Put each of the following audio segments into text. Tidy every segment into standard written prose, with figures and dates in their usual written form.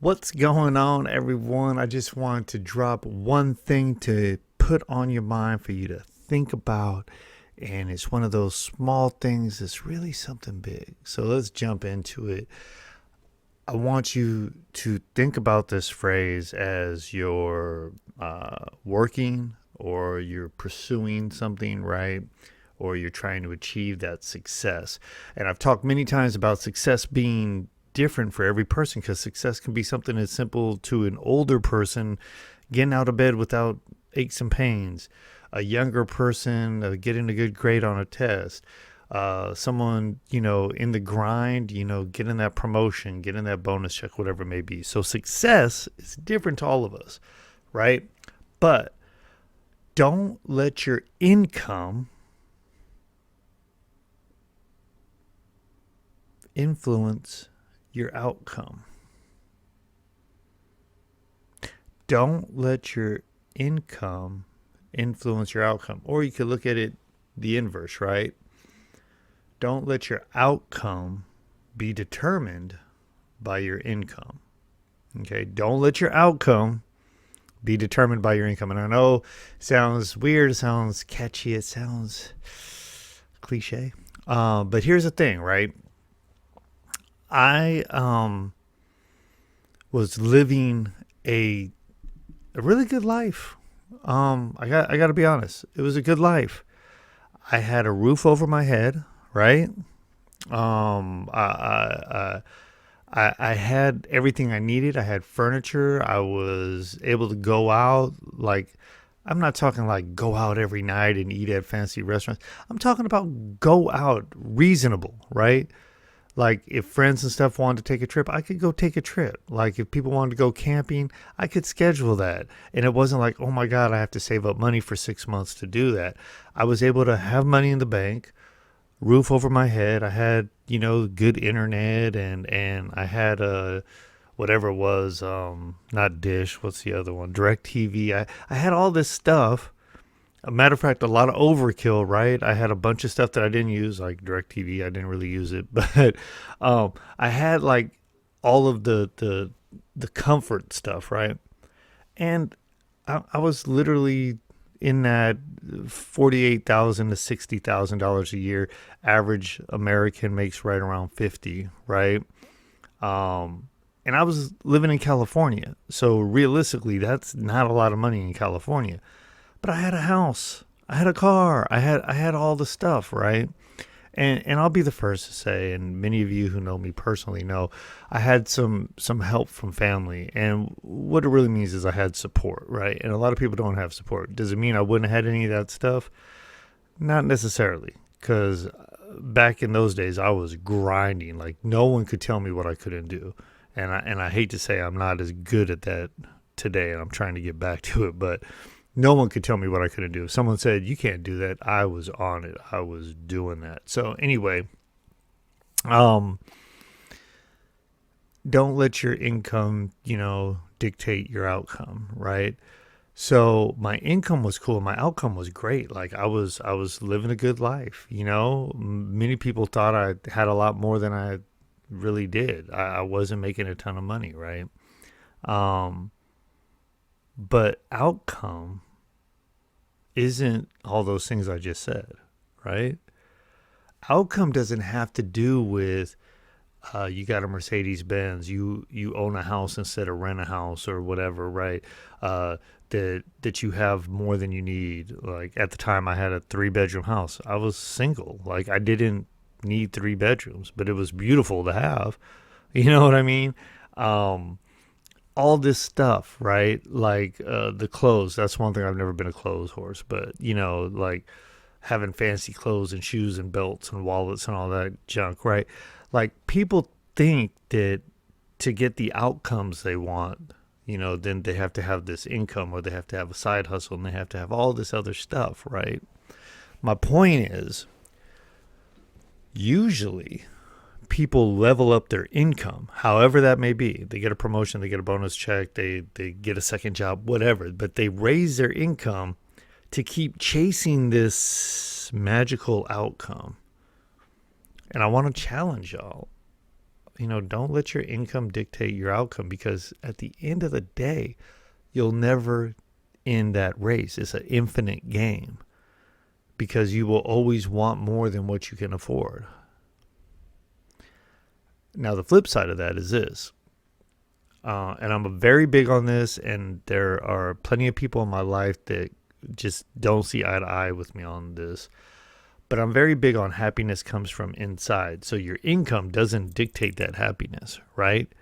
What's going on, everyone? I just wanted to drop one thing to put on your mind for you to think about. And it's one of those small things that's really something big. So let's jump into it. I want you to think about this phrase as you're working or you're pursuing something, right? Or you're trying to achieve that success. And I've talked many times about success being different for every person because success can be something as simple to an older person getting out of bed without aches and pains, a younger person getting a good grade on a test, someone, in the grind, getting that promotion, getting that bonus check, whatever it may be. So success is different to all of us, right? But don't let your income influence your outcome. Don't let your income influence your outcome. Or you could look at it the inverse, right? Don't let your outcome be determined by your income. Okay? Don't let your outcome be determined by your income. And I know it sounds weird, it sounds catchy, it sounds cliche. But here's the thing, right? I was living a really good life. I got to be honest. It was a good life. I had a roof over my head, right? I had everything I needed. I had furniture. I was able to go out. Like, I'm not talking like go out every night and eat at fancy restaurants. I'm talking about go out reasonable, right? Like if friends and stuff wanted to take a trip, I could go take a trip. Like if people wanted to go camping, I could schedule that. And it wasn't like, oh my God, I have to save up money for 6 months to do that. I was able to have money in the bank, roof over my head. I had, good internet and I had whatever it was, not Dish, what's the other one? DirecTV. I had all this stuff. A matter of fact, a lot of overkill, right? I had a bunch of stuff that I didn't use, like DirecTV. I didn't really use it, but I had like all of the comfort stuff, right? And I was literally in that $48,000 to $60,000 a year. Average American makes right around 50, right? And I was living in California, so realistically, that's not a lot of money in California. But I had a house, I had a car, I had all the stuff, right? And I'll be the first to say, and many of you who know me personally know, I had some help from family. And what it really means is I had support, right? And a lot of people don't have support. Does it mean I wouldn't have had any of that stuff? Not necessarily, because back in those days I was grinding. Like no one could tell me what I couldn't do. And I hate to say I'm not as good at that today, and I'm trying to get back to it, but no one could tell me what I couldn't do. If someone said, you can't do that, I was on it. I was doing that. So anyway, don't let your income, dictate your outcome, right? So my income was cool. My outcome was great. Like I was living a good life, Many people thought I had a lot more than I really did. I wasn't making a ton of money, right? But outcome isn't all those things I just said, right? Outcome doesn't have to do with you got a Mercedes Benz, you own a house instead of rent a house or whatever, right? That you have more than you need. Like at the time, I had a 3-bedroom house. I was single. Like I didn't need 3 bedrooms, but it was beautiful to have. You know what I mean? All this stuff, right? Like the clothes. That's one thing. I've never been a clothes horse, but like having fancy clothes and shoes and belts and wallets and all that junk, right? Like people think that to get the outcomes they want, then they have to have this income or they have to have a side hustle and they have to have all this other stuff, right? My point is, usually people level up their income, however that may be. They get a promotion, they get a bonus check, they get a second job, whatever. But they raise their income to keep chasing this magical outcome. And I want to challenge y'all. don't let your income dictate your outcome, because at the end of the day, you'll never end that race. It's an infinite game because you will always want more than what you can afford. Now, the flip side of that is this, and I'm very big on this, and there are plenty of people in my life that just don't see eye to eye with me on this. But I'm very big on happiness comes from inside. So your income doesn't dictate that happiness, right?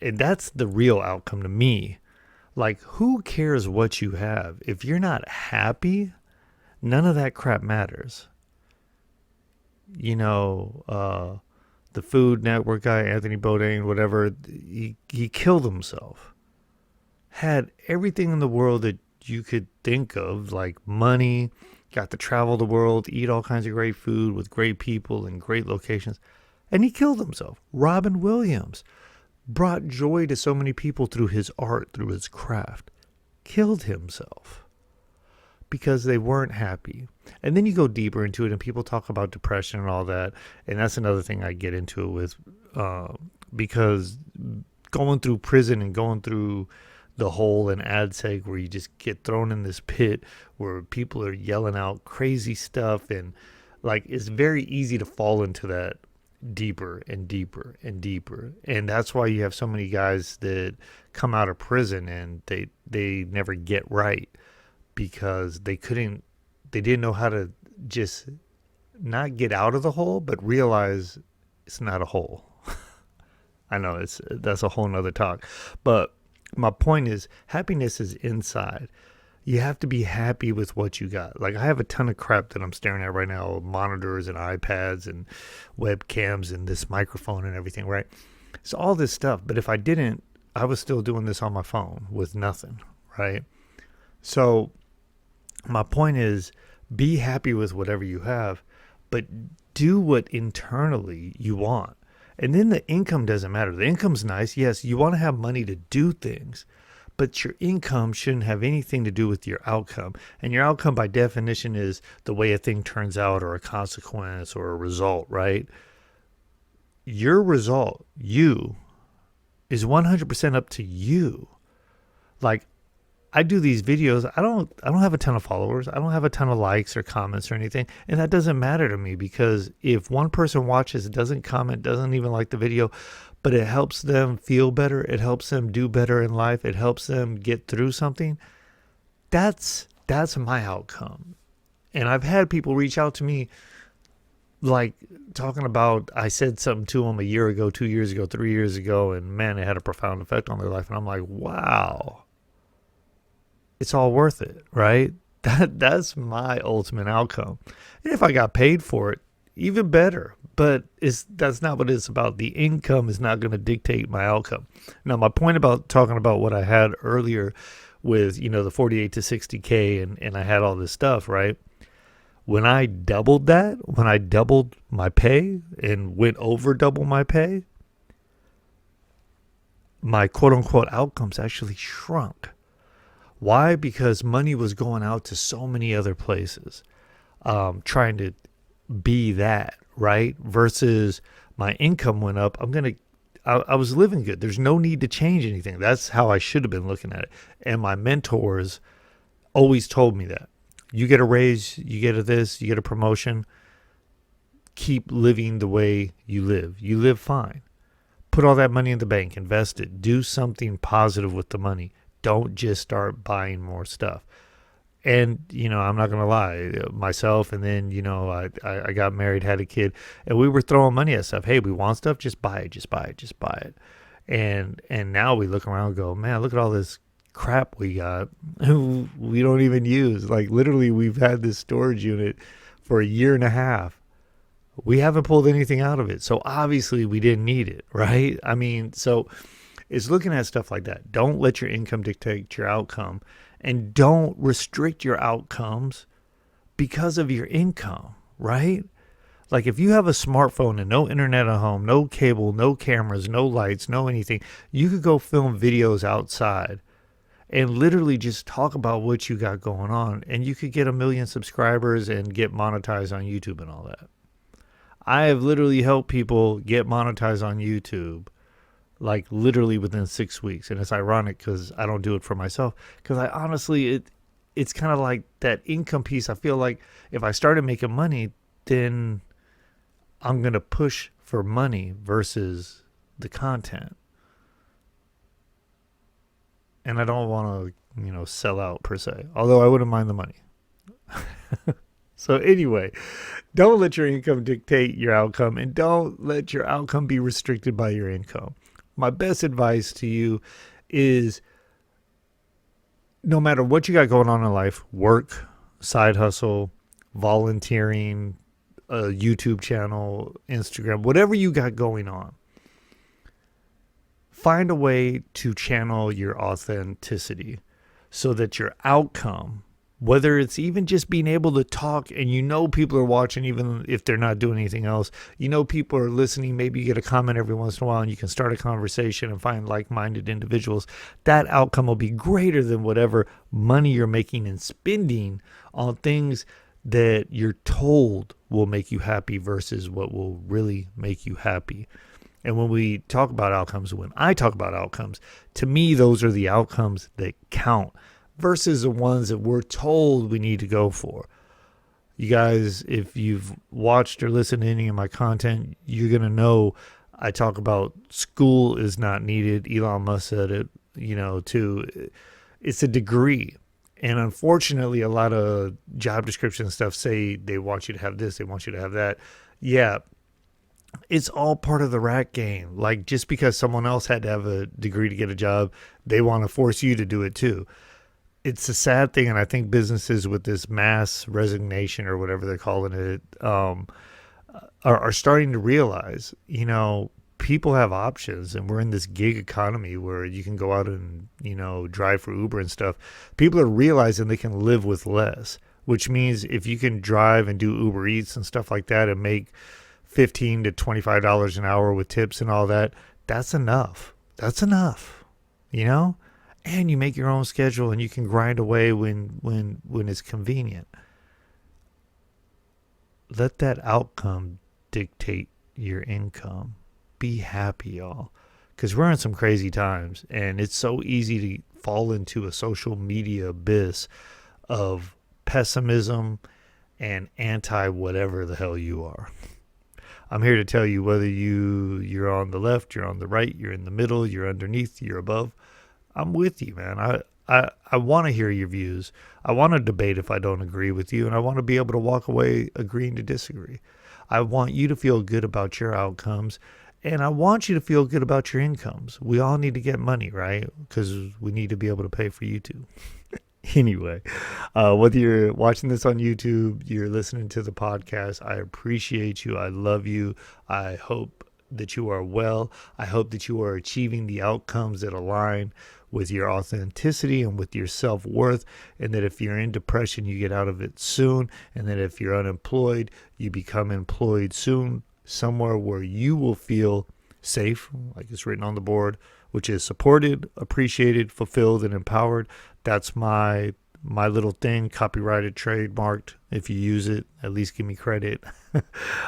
And that's the real outcome to me. Like, who cares what you have? If you're not happy, none of that crap matters. The Food Network guy, Anthony Bourdain, whatever, he killed himself. Had everything in the world that you could think of, like money, got to travel the world, eat all kinds of great food with great people in great locations, and he killed himself. Robin Williams brought joy to so many people through his art, through his craft, killed himself because they weren't happy. And then you go deeper into it, and people talk about depression and all that, and that's another thing I get into it with, because going through prison and going through the hole in AdSeg, where you just get thrown in this pit where people are yelling out crazy stuff, and like it's very easy to fall into that deeper and deeper and deeper. And that's why you have so many guys that come out of prison and they never get right, because they didn't know how to just not get out of the hole, but realize it's not a hole. I know that's a whole nother talk, but my point is, happiness is inside. You have to be happy with what you got. Like, I have a ton of crap that I'm staring at right now, monitors and iPads and webcams and this microphone and everything, right? It's all this stuff. But if I didn't, I was still doing this on my phone with nothing, right? So my point is, be happy with whatever you have, but do what internally you want. And then the income doesn't matter. The income's nice. Yes, you want to have money to do things, but your income shouldn't have anything to do with your outcome. And your outcome, by definition, is the way a thing turns out, or a consequence, or a result, right? Your result, you, is 100% up to you. Like, I do these videos. I don't have a ton of followers. I don't have a ton of likes or comments or anything. And that doesn't matter to me, because if one person watches, doesn't comment, doesn't even like the video, but it helps them feel better, it helps them do better in life, it helps them get through something, that's my outcome. And I've had people reach out to me, like, talking about, I said something to them a year ago, 2 years ago, 3 years ago, and man, it had a profound effect on their life. And I'm like, wow. It's all worth it, right? That's my ultimate outcome. And if I got paid for it, even better. But that's not what it's about. The income is not going to dictate my outcome. Now, my point about talking about what I had earlier with, the 48 to 60K and I had all this stuff, right? When I doubled that, when I doubled my pay and went over double my pay, my quote unquote outcomes actually shrunk. Why? Because money was going out to so many other places, trying to be that, right? Versus my income went up. I was living good. There's no need to change anything. That's how I should have been looking at it. And my mentors always told me that. You get a raise, you get this, you get a promotion. Keep living the way you live. You live fine. Put all that money in the bank, invest it, do something positive with the money. Don't just start buying more stuff. And, I'm not going to lie, myself, and then, I got married, had a kid, and we were throwing money at stuff. Hey, we want stuff, just buy it, just buy it, just buy it. And now we look around and go, man, look at all this crap we got we don't even use. Like, literally, we've had this storage unit for a year and a half. We haven't pulled anything out of it. So obviously we didn't need it, right? I mean, so it's looking at stuff like that. Don't let your income dictate your outcome, and don't restrict your outcomes because of your income, right? Like, if you have a smartphone and no internet at home, no cable, no cameras, no lights, no anything, you could go film videos outside and literally just talk about what you got going on, and you could get 1 million subscribers and get monetized on YouTube and all that. I have literally helped people get monetized on YouTube, like literally within 6 weeks. And it's ironic because I don't do it for myself. Because I honestly, it's kind of like that income piece. I feel like if I started making money, then I'm going to push for money versus the content. And I don't want to, sell out per se, although I wouldn't mind the money. So anyway, don't let your income dictate your outcome, and don't let your outcome be restricted by your income. My best advice to you is, no matter what you got going on in life, work, side hustle, volunteering, a YouTube channel, Instagram, whatever you got going on, find a way to channel your authenticity so that your outcome, whether it's even just being able to talk and people are watching, even if they're not doing anything else, people are listening, maybe you get a comment every once in a while and you can start a conversation and find like-minded individuals, that outcome will be greater than whatever money you're making and spending on things that you're told will make you happy versus what will really make you happy. And when we talk about outcomes, when I talk about outcomes, to me, those are the outcomes that count versus the ones that we're told we need to go for. You guys, if you've watched or listened to any of my content, you're going to know I talk about school is not needed. Elon Musk said it, too. It's a degree. And unfortunately, a lot of job description stuff say they want you to have this, they want you to have that. Yeah, it's all part of the rat game. Like, just because someone else had to have a degree to get a job, they want to force you to do it too. It's a sad thing, and I think businesses with this mass resignation or whatever they're calling it are starting to realize, people have options, and we're in this gig economy where you can go out and, drive for Uber and stuff. People are realizing they can live with less, which means if you can drive and do Uber Eats and stuff like that and make $15 to $25 an hour with tips and all that, that's enough. That's enough, and you make your own schedule and you can grind away when it's convenient. Let that outcome dictate your income. Be happy, y'all, because we're in some crazy times, and it's so easy to fall into a social media abyss of pessimism and anti whatever the hell you are. I'm here to tell you, whether you're on the left, you're on the right, you're in the middle, you're underneath, you're above, I'm with you, man. I want to hear your views. I want to debate if I don't agree with you, and I want to be able to walk away agreeing to disagree. I want you to feel good about your outcomes, and I want you to feel good about your incomes. We all need to get money, right? Because we need to be able to pay for YouTube. Anyway, whether you're watching this on YouTube, you're listening to the podcast, I appreciate you. I love you. I hope that you are well. I hope that you are achieving the outcomes that align with your authenticity and with your self-worth, and that if you're in depression, you get out of it soon, and that if you're unemployed, you become employed soon, somewhere where you will feel safe, like it's written on the board, which is supported, appreciated, fulfilled, and empowered. That's my little thing, copyrighted, trademarked. If you use it, at least give me credit.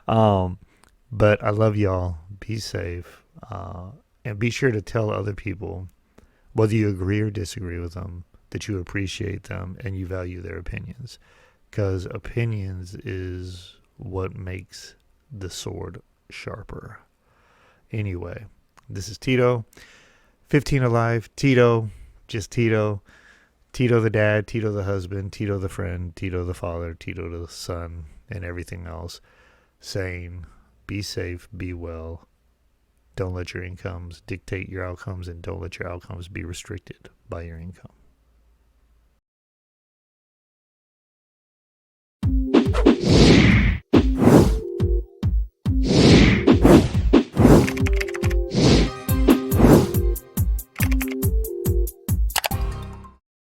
But I love y'all. Be safe. And be sure to tell other people, whether you agree or disagree with them, that you appreciate them and you value their opinions. Because opinions is what makes the sword sharper. Anyway, this is Tito. 15 alive. Tito. Just Tito. Tito the dad, Tito the husband, Tito the friend, Tito the father, Tito the son, and everything else, saying, be safe, be well. Don't let your incomes dictate your outcomes, and don't let your outcomes be restricted by your income.